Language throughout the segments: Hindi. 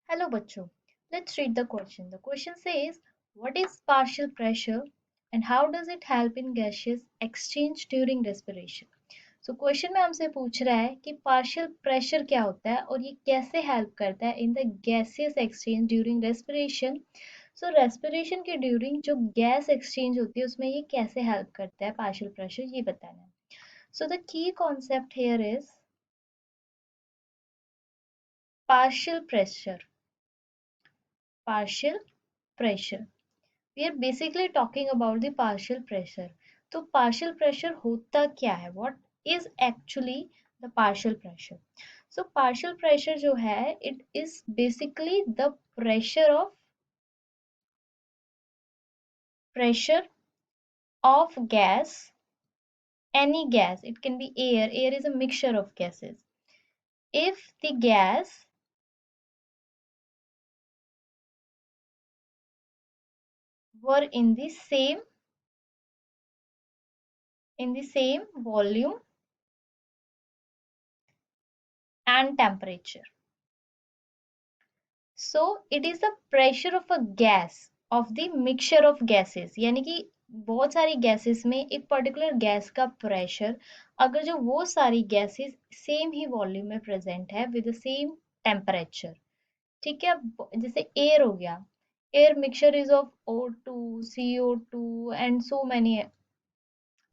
Hello बच्चों, let's read the question. The question says, what is partial pressure and how does it help in gaseous exchange during respiration? So question में हमसे पूछ रहा है कि partial pressure क्या होता है और ये कैसे help करता है in the gaseous exchange during respiration. So respiration के during जो gas exchange होती है उसमें ये कैसे help करता है partial pressure ये बताना है. So the key concept here is partial pressure. Partial pressure. We are basically talking about the partial pressure. तो partial pressure होता क्या है? What is actually the partial pressure? So partial pressure जो है, it is basically the pressure of gas, any gas. It can be air. Air is a mixture of gases. If the gas were in the same volume and temperature. So it is the pressure of a gas of the mixture of gases यानी कि बहुत सारी गैसेस में एक पर्टिकुलर गैस का प्रेशर अगर जो वो सारी गैसेस सेम ही वॉल्यूम में प्रेजेंट है विद द सेम टेम्परेचर. ठीक है, जैसे एयर हो गया. Air mixture is of O2, CO2 and so many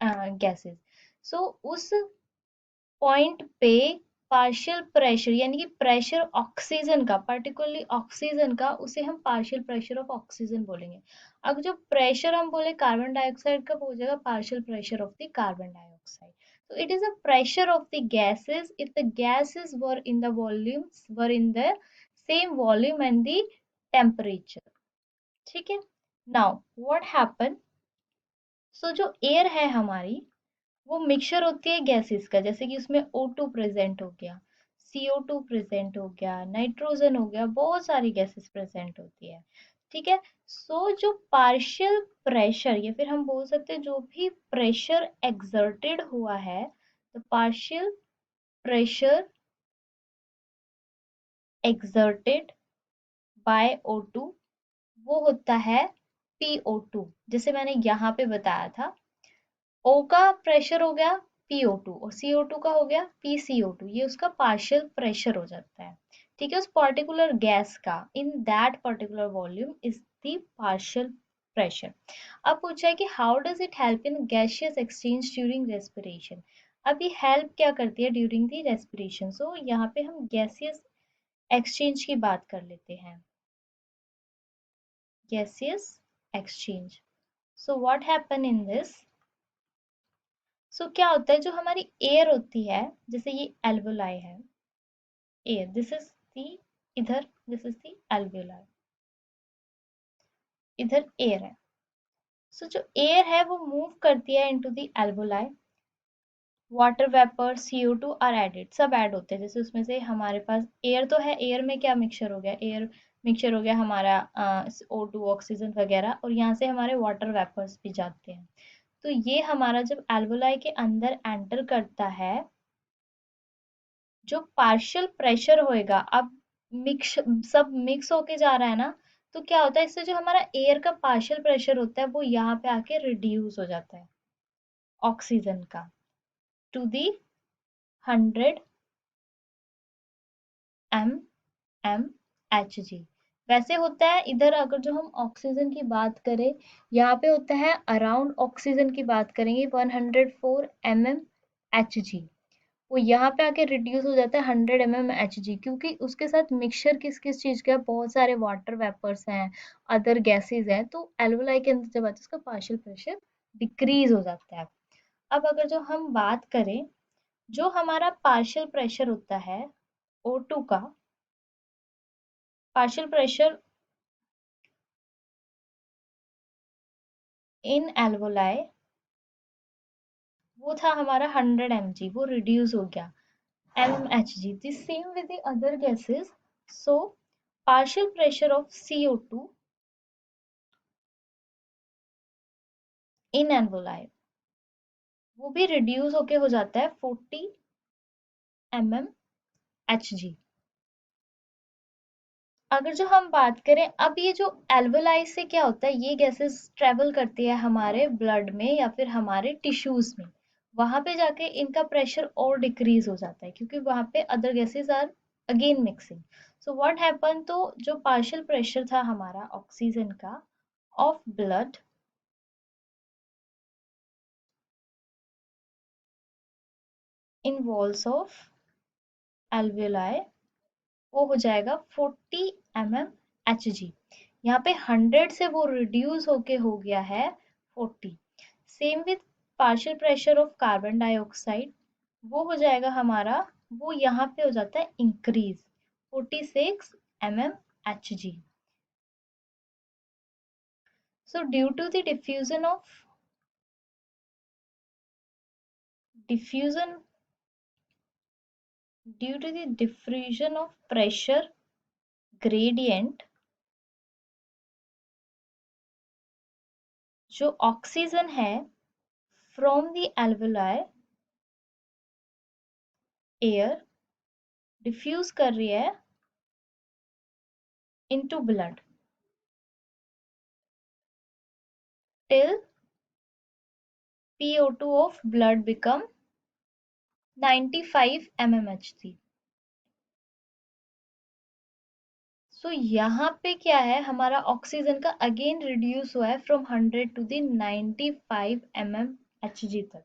gases. So उस पॉइंट पे पार्शियल प्रेशर यानी कि प्रेशर ऑक्सीजन का, पर्टिकुलरली ऑक्सीजन का, उसे हम पार्शियल प्रेशर ऑफ ऑक्सीजन बोलेंगे. अगर जो प्रेशर हम बोले कार्बन डाइऑक्साइड का, वो हो जाएगा partial pressure of the carbon dioxide. So it is a pressure of the gases if the gases were in the volumes were in the same volume and the temperature. ठीक है. Now what happen? So जो एयर है हमारी वो मिक्सचर होती है गैसेस का, जैसे कि उसमें O2 प्रेजेंट हो गया, CO2 प्रेजेंट हो गया, नाइट्रोजन हो गया, बहुत सारी गैसेस प्रेजेंट होती है. ठीक है. सो जो पार्शियल प्रेशर या फिर हम बोल सकते हैं जो भी प्रेशर एक्सर्टेड हुआ है, the partial pressure exerted by O2 वो होता है PO2. जैसे मैंने यहाँ पे बताया था, O का प्रेशर हो गया PO2 और CO2 का हो गया PCO2. ये उसका पार्शियल प्रेशर हो जाता है. ठीक है, उस पर्टिकुलर गैस का in that particular volume is the partial pressure. अब पूछा है कि how does it help in gaseous exchange during respiration. अब ये हेल्प क्या करती है ड्यूरिंग द रेस्पिरेशन. सो यहाँ पे हम गैसियस एक्सचेंज की बात कर लेते हैं. Gaseous exchange. So what happen in this. So क्या होता है जो हमारी एयर होती है, जैसे ये एल्वोलाई है, एयर, दिस इज दी, इधर दिस इज दी एल्वोलाई, इधर एयर है. सो जो एयर है वो मूव करती है into the alveoli. Water vapour CO2 are added, सब ऐड होते हैं. जैसे उसमें से हमारे पास एयर तो है, एयर में क्या मिक्सचर हो गया, एयर मिक्सचर हो गया हमारा O2 ऑक्सीजन वगैरह, और यहाँ से हमारे वाटर वेपर्स भी जाते हैं. तो ये हमारा जब एल्वोलाई के अंदर एंटर करता है, जो पार्शियल प्रेशर होएगा, अब मिक्स, सब मिक्स होके जा रहा है ना, तो क्या होता है इससे जो हमारा एयर का पार्शियल प्रेशर होता है वो यहाँ पे आके रिड्यूस हो जाता है ऑक्सीजन का टू दी 100 mmHg. वैसे होता है इधर, अगर जो हम ऑक्सीजन की बात करें, यहाँ पे होता है अराउंड, ऑक्सीजन की बात करेंगे 104 mmHg. वो यहाँ पे आके रिड्यूस हो जाता है 100 mmHg, क्योंकि उसके साथ मिक्सचर किस किस चीज का है, बहुत सारे वाटर वेपर्स हैं, अदर गैसेस हैं, तो एल्वोलाई के अंदर जब आता है उसका पार्शियल प्रेशर डिक्रीज हो जाता है. अब अगर जो हम बात करें, जो हमारा पार्शियल प्रेशर होता है O2 का, पार्शियल प्रेशर इन एल्वोलाई वो था हमारा 100 mg, वो रिड्यूस हो गया mmHg. The same with the other gases. So partial pressure of CO2 in alveoli वो भी रिड्यूस होके हो जाता है 40 mmHg. अगर जो हम बात करें, अब ये जो एल्वेलाई से क्या होता है, ये गैसेस ट्रेवल करती है हमारे ब्लड में या फिर हमारे टिश्यूज में। वहां पे जाके इनका प्रेशर और डिक्रीज हो जाता है क्योंकि वहां पे other gases are again mixing. So what happen, तो जो पार्शियल प्रेशर था हमारा ऑक्सीजन का of blood in walls of alveoli, वो हो जाएगा 40 mmHg। यहाँ पे 100 से वो रिड्यूस होके हो गया है 40। Same with partial pressure of carbon dioxide, वो हो जाएगा हमारा, वो यहाँ पे हो जाता है increase 46 mmHg। So due to the diffusion due to the diffusion of pressure gradient, जो ऑक्सीजन है from the alveoli air diffuse कर रही है into blood till PO2 of blood become 95 mmHg। सो यहाँ पे क्या है, हमारा ऑक्सीजन का अगेन रिड्यूस हुआ है फ्रॉम 100 टू द 95 mmHg तक।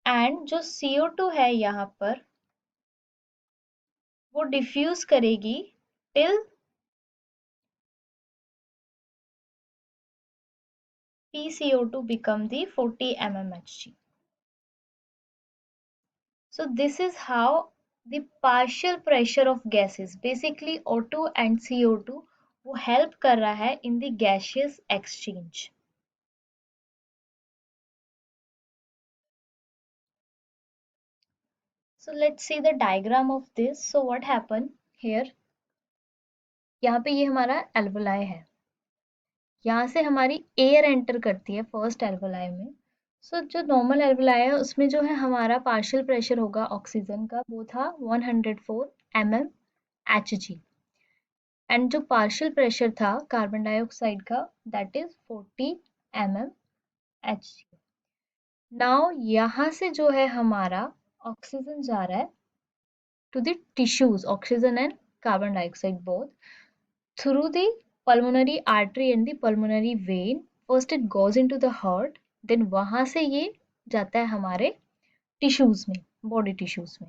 एंड जो CO2 है यहाँ पर, वो डिफ्यूज करेगी till PCO2 become the 40 mmHg। So this is how the partial pressure of gases, basically O2 and CO2, वो help कर रहा है in the gaseous exchange। So let's see the diagram of this. So what happened here? यहाँ पे ये हमारा एल्वेलाई है, यहाँ से हमारी एयर एंटर करती है फर्स्ट एल्वेलाई में। सो जो नॉर्मल एल्वेलाई है उसमें जो है हमारा पार्शियल प्रेशर होगा ऑक्सीजन का, वो था 104 mmHg। एंड जो पार्शियल प्रेशर था कार्बन डाइऑक्साइड का, दैट इज 40 mmHg। नाउ यहाँ से जो है हमारा ऑक्सीजन जा रहा है to the tissues, oxygen and carbon dioxide both, through the pulmonary artery and the pulmonary vein। first it goes into the heart, then वहां से ये जाता है हमारे टिश्यूज में, बॉडी टिश्यूज में।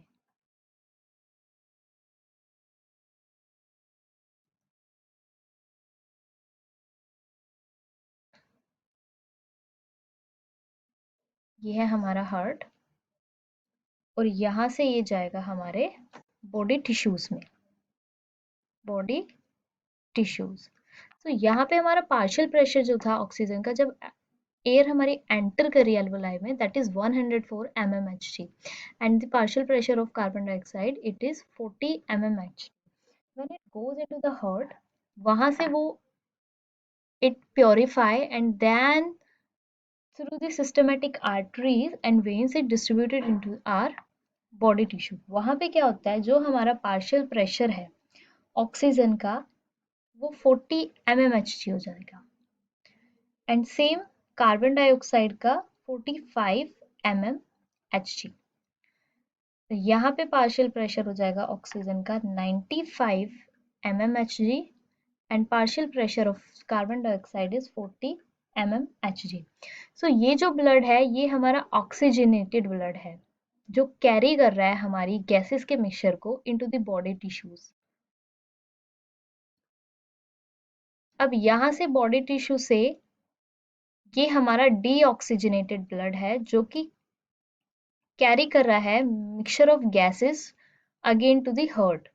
ये है हमारा हार्ट और यहाँ से ये जाएगा हमारे बॉडी टिश्यूज में, बॉडी टिश्यूज। तो यहाँ पे हमारा पार्शियल प्रेशर जो था ऑक्सीजन का, जब एयर हमारी एंटर करी एल्वेलाई में, that is 104 mmHg, and the partial pressure of carbon dioxide it is 40 mmHg। When it goes into the heart, वहां से वो it purify and then through the systematic arteries and veins it distributed into our body tissue। वहां पे क्या होता है, जो हमारा पार्शियल प्रेशर है ऑक्सीजन का, वो 40 mmHg हो जाएगा, एंड सेम कार्बन डाइऑक्साइड का 45 mmHg। तो यहाँ पे पार्शियल प्रेशर हो जाएगा ऑक्सीजन का 95 mmHg and partial pressure of carbon dioxide is 40 mmHg। सो ये जो ब्लड है ये हमारा ऑक्सीजनेटेड ब्लड है, जो कैरी कर रहा है हमारी गैसेस के मिक्सचर को इनटू द बॉडी टिश्यूज। अब यहाँ से बॉडी टिश्यू से ये हमारा डीऑक्सीजनेटेड ब्लड है, जो कि कैरी कर रहा है mixture of gases again to the heart.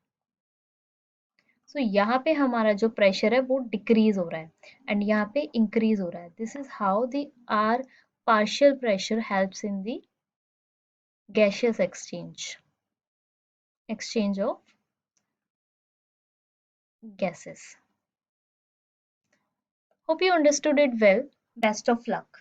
So यहाँ पे हमारा जो प्रेशर है वो डिक्रीज हो रहा है एंड यहाँ पे इंक्रीज हो रहा है। This is how the are partial pressure helps in the gaseous exchange of gases। Hope you understood it well. Best of luck.